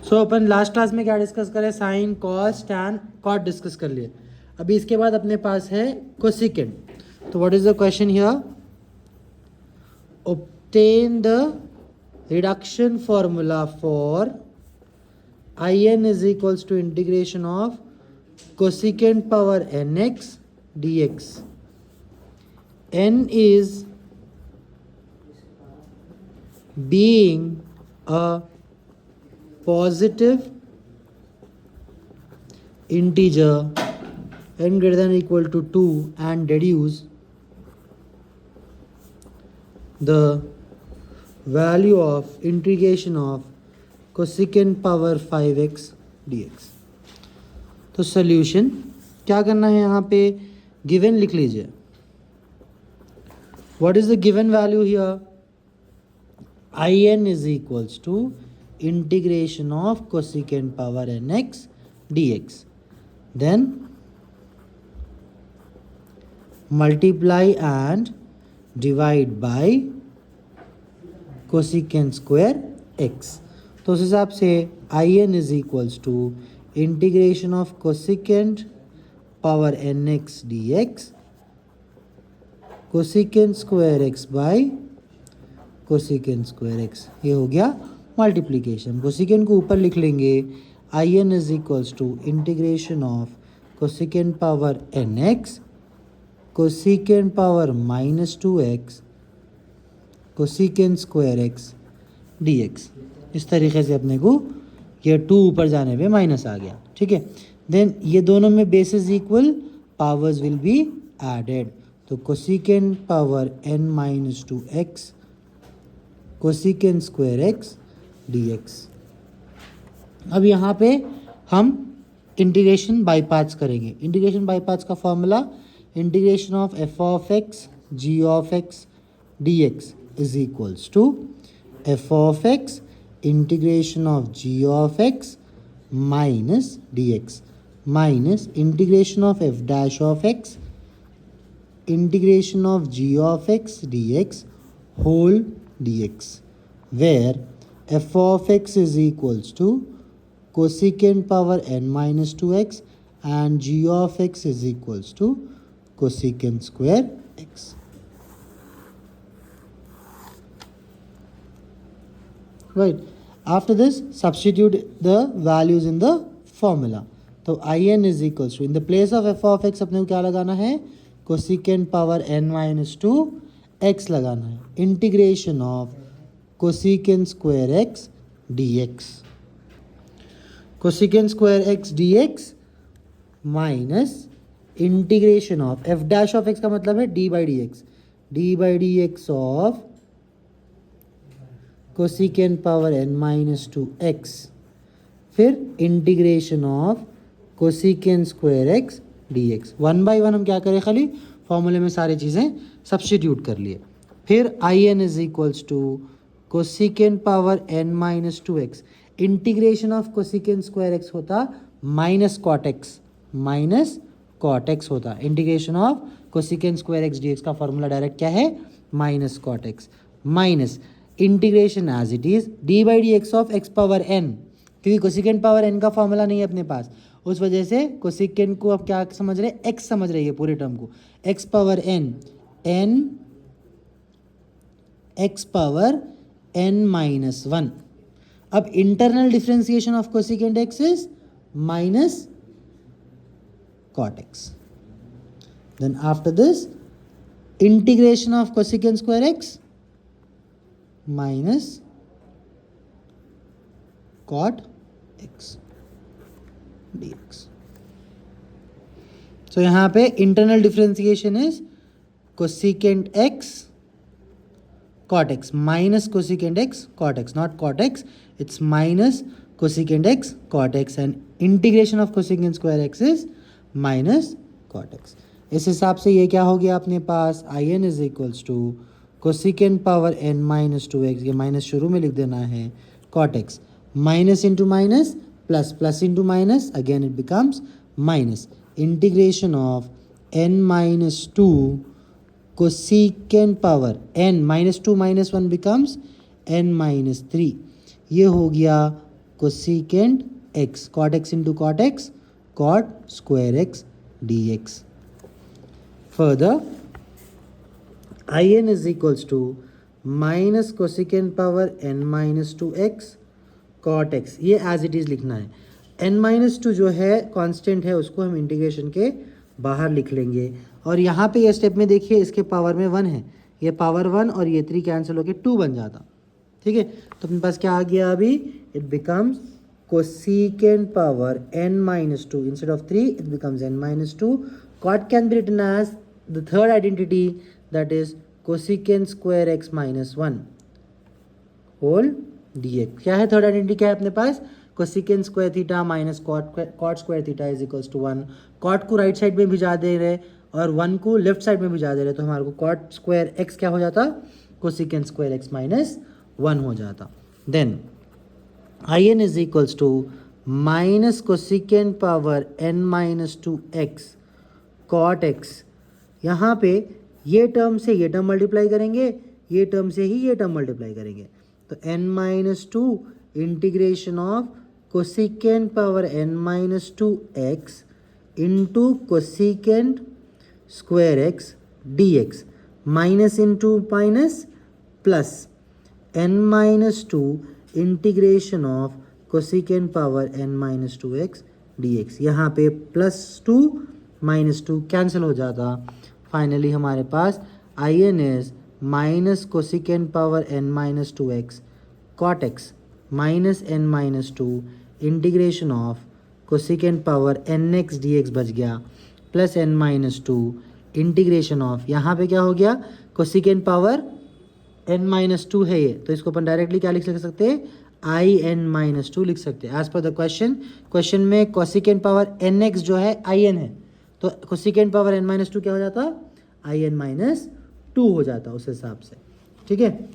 सो अपन last class में क्या discuss करें, sine cos tan cot discuss कर लिए। अभी इसके बाद अपने पास है कोसिकेंट। तो what is the question here, obtain the reduction formula for in is equals to integration of cosecant power nx dx. N is being a positive integer n greater than or equal to 2 and deduce the value of integration of cosecant power 5x dx. तो solution क्या करना है, यहाँ पे given लिख लीजिए. What is the given value here, in is equals to integration of cosecant power nx dx. Then multiply and divide by cosecant square x. तो उस हिसाब से in is equals to integration of cosecant power nx dx cosecant square x by cosecant square x. ये हो गया multiplication. Cosecant को ऊपर लिख लेंगे, in is equals to integration of cosecant power nx cosecant power minus 2x cosecant square x dx. इस तरीके से अपने को ये 2 ऊपर जाने पे माइनस आ गया. ठीक है, देन ये दोनों में basis equal, powers will be added. तो cosecant power n minus 2x cosecant square x dx. अब यहाँ पे हम इंटीग्रेशन बाई पार्ट्स करेंगे. इंटीग्रेशन बाई पार्ट्स का formula, integration of f of x g of x dx is equals to f of x integration of g of x minus dx minus integration of f dash of x integration of g of x dx whole dx, where f of x is equals to cosecant power n minus 2x and g of x is equals to cosecant square x. Right. After this, substitute the values in the formula. तो in is equals to, in the place of f of x अपने को क्या लगाना है, cosecant power n minus 2 x लगाना है. Integration of cosecant square x dx cosecant square x dx minus integration of f dash of x का मतलब है d by dx of cosecant power n minus 2x, फिर integration of cosecant square x dx. 1 by 1 हम क्या करें, खाली फॉर्मूले में सारी चीज़ें सब्स्टिट्यूट कर लिए. फिर in is equals to cosecant power n minus 2x, integration of cosecant square x होता माइनस कॉट x होता. Integration of cosecant square x dx का फॉर्मूला डायरेक्ट क्या है, minus cot x minus integration as it is d by d x of x power n, क्योंकि cosecant power n का formula नहीं है अपने पास, उस वजह से cosecant को अब क्या समझ रहे, x समझ रहे हैं पूरे टर्म को, x power n x power n minus 1. अब internal differentiation of cosecant x is minus cot x. Then after this integration of cosecant square x minus cot x dx. तो यहाँ पे internal differentiation is cosecant x cot x minus cosecant x cot x, not cot x, it's minus cosecant x cot x, and integration of cosecant square x is minus cot x. इस हिसाब से ये क्या हो गया अपने पास, in is equals to cosecant power n minus 2x, ये minus शुरू में लिख देना है, cot x minus into minus plus, plus into minus, again it becomes minus, integration of n minus 2 cosecant power n minus 2 minus 1 becomes n minus 3. ये हो गया cosecant x, cot x into cot x, cot square x d x. Further I n is equals to minus cosecant power n minus two x cot x. ये as it is लिखना है. N minus to जो है constant है, उसको हम integration के बाहर लिख लेंगे. और यहाँ पे ये स्टेप में देखिए इसके पावर में 1 है, ये पावर 1 और ये 3 कैंसिल होकर 2 बन जाता. ठीक है, तो अपने पास क्या आ गया अभी, it becomes cosecant power n minus two, instead of 3 it becomes n minus two. Cot can be written as the third identity, that is cosecant square x minus 1 whole dx. क्या है थर्ड आइडेंटिटी, क्या है अपने पास, cosecant square theta minus cot square theta is equals to 1. Cot को right side में भिजा दे रहे और 1 को लेफ्ट साइड में भिजा दे रहे, तो हमारे को कॉट स्क्वायर एक्स क्या हो जाता, कोसिकेंट स्क्वायर एक्स माइनस 1 हो जाता. Then I n is equals to minus cosecant power n minus two x cot x. यहाँ पे ये टर्म से ये टर्म मल्टीप्लाई करेंगे, ये टर्म से ही ये टर्म मल्टीप्लाई करेंगे, तो n minus two integration of cosecant power n minus two x into cosecant square x d x, minus into minus plus n minus two integration of cosecant power n minus two x d x. यहाँ पे plus 2 minus 2 cancel हो जाता. Finally हमारे पास I n is minus cosecant power n minus two x cot x minus n minus two integration of cosecant power n x d x बच गया, plus n minus two integration of, यहाँ पे क्या हो गया, cosecant power n minus two है ये, तो इसको अपन डायरेक्टली क्या लिख सकते हैं, आई एन माइनस टू लिख सकते हैं. एज पर द क्वेश्चन में कोसिकेंट पावर एन एक्स जो है आई एन है, तो cosecant power n minus two क्या हो जाता, आई एन माइनस 2 हो जाता उस हिसाब से. ठीक है,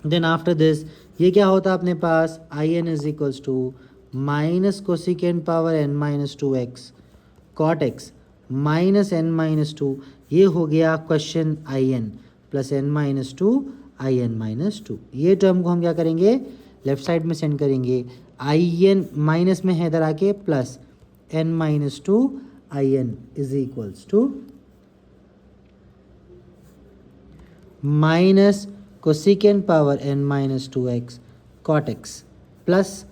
देन आफ्टर दिस ये क्या होता अपने पास, I n is equals to minus cosecant power n minus two x cot x minus n minus two. ये हो गया question I n plus n minus two I n minus two. ये term को हम क्या करेंगे, लेफ्ट साइड में send करेंगे, आई एन माइनस में है इधर आके, plus n minus two I n is equals to minus cosecant power n minus two x cot x plus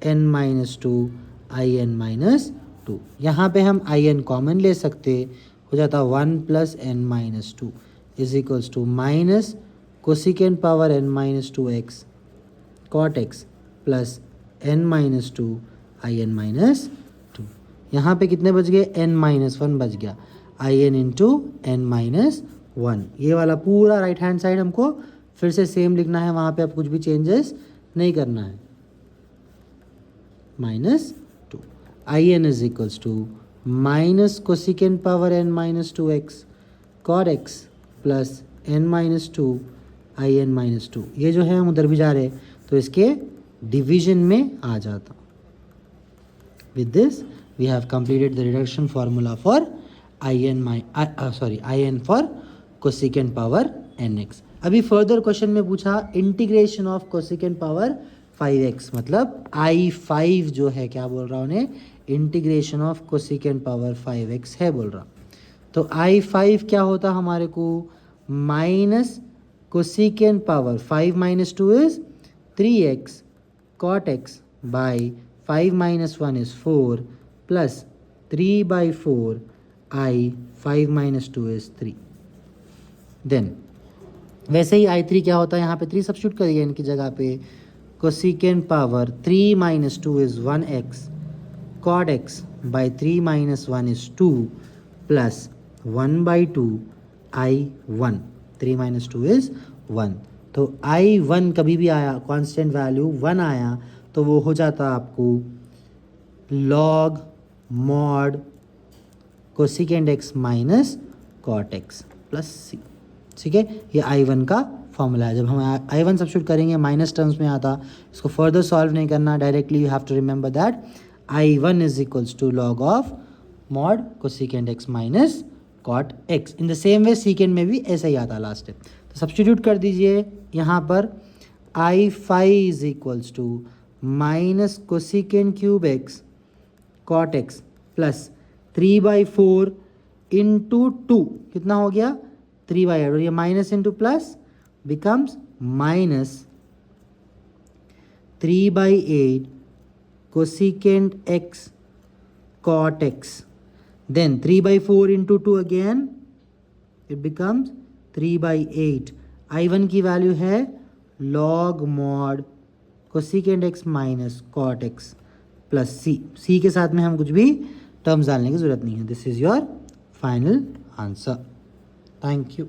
n minus two I n minus two. यहाँ पे हम I N common ले सकते, हो जाता 1 plus n minus two is equals to minus cosecant power n minus two x cot x plus n minus two I n minus two. यहाँ पे कितने बच गए, n माइनस 1 बच गया, I n into n minus 1. ये वाला पूरा राइट हैंड साइड हमको फिर से सेम लिखना है, वहाँ पे अब कुछ भी चेंजेस नहीं करना है. Minus 2 I n is equals to minus cosecant power n minus two x cot x plus n minus two I n minus two. ये जो है हम उधर भी जा रहे हैं, तो इसके डिवीजन में आ जाता. With this we have completed the reduction formula for I n for cosecant power n x. अभी फर्दर क्वेश्चन में पूछा integration of cosecant power 5x, मतलब I5 जो है क्या बोल रहा उन्हें, integration of cosecant power 5x है बोल रहा. तो I5 क्या होता हमारे को, minus cosecant power 5 minus 2 is 3x cot x by 5 minus 1 is 4 plus 3 by 4 I 5 minus 2 is 3. Then वैसे ही I3 क्या होता है, यहाँ पे 3 सब्स्टिट्यूट करिए इनकी जगह पे, cosecant power 3 minus 2 is 1x cot x by 3 minus 1 is 2 plus 1 by 2 I1. 3 minus 2 is 1. तो I1 कभी भी आया कांस्टेंट वैल्यू 1 आया तो वो हो जाता आपको log mod cosecant x minus cot x plus c. ठीक है, ये I1 का फॉर्मूला है. जब हम I1 सब्स्टिट्यूट करेंगे माइनस टर्म्स में आता, इसको फर्दर सॉल्व नहीं करना, directly you have to remember that I1 is equals to log of mod cosecant x minus cot x. In the same way secant में भी ऐसा ही आता लास्ट टाइम. तो सब्स्टिट्यूट कर दीजिए यहाँ पर I5 is equals to minus cosecant cube x cot x plus 3/4 into 2 कितना हो गया 3/8 और ये minus into plus becomes minus 3/8 cosecant x cot x. Then 3/4 into 2 again, it becomes 3/8. I1 की वैल्यू है log mod cosecant x minus cot x plus c के साथ में हम कुछ भी टर्म्स डालने की ज़रूरत नहीं है. This is your final answer. Thank you.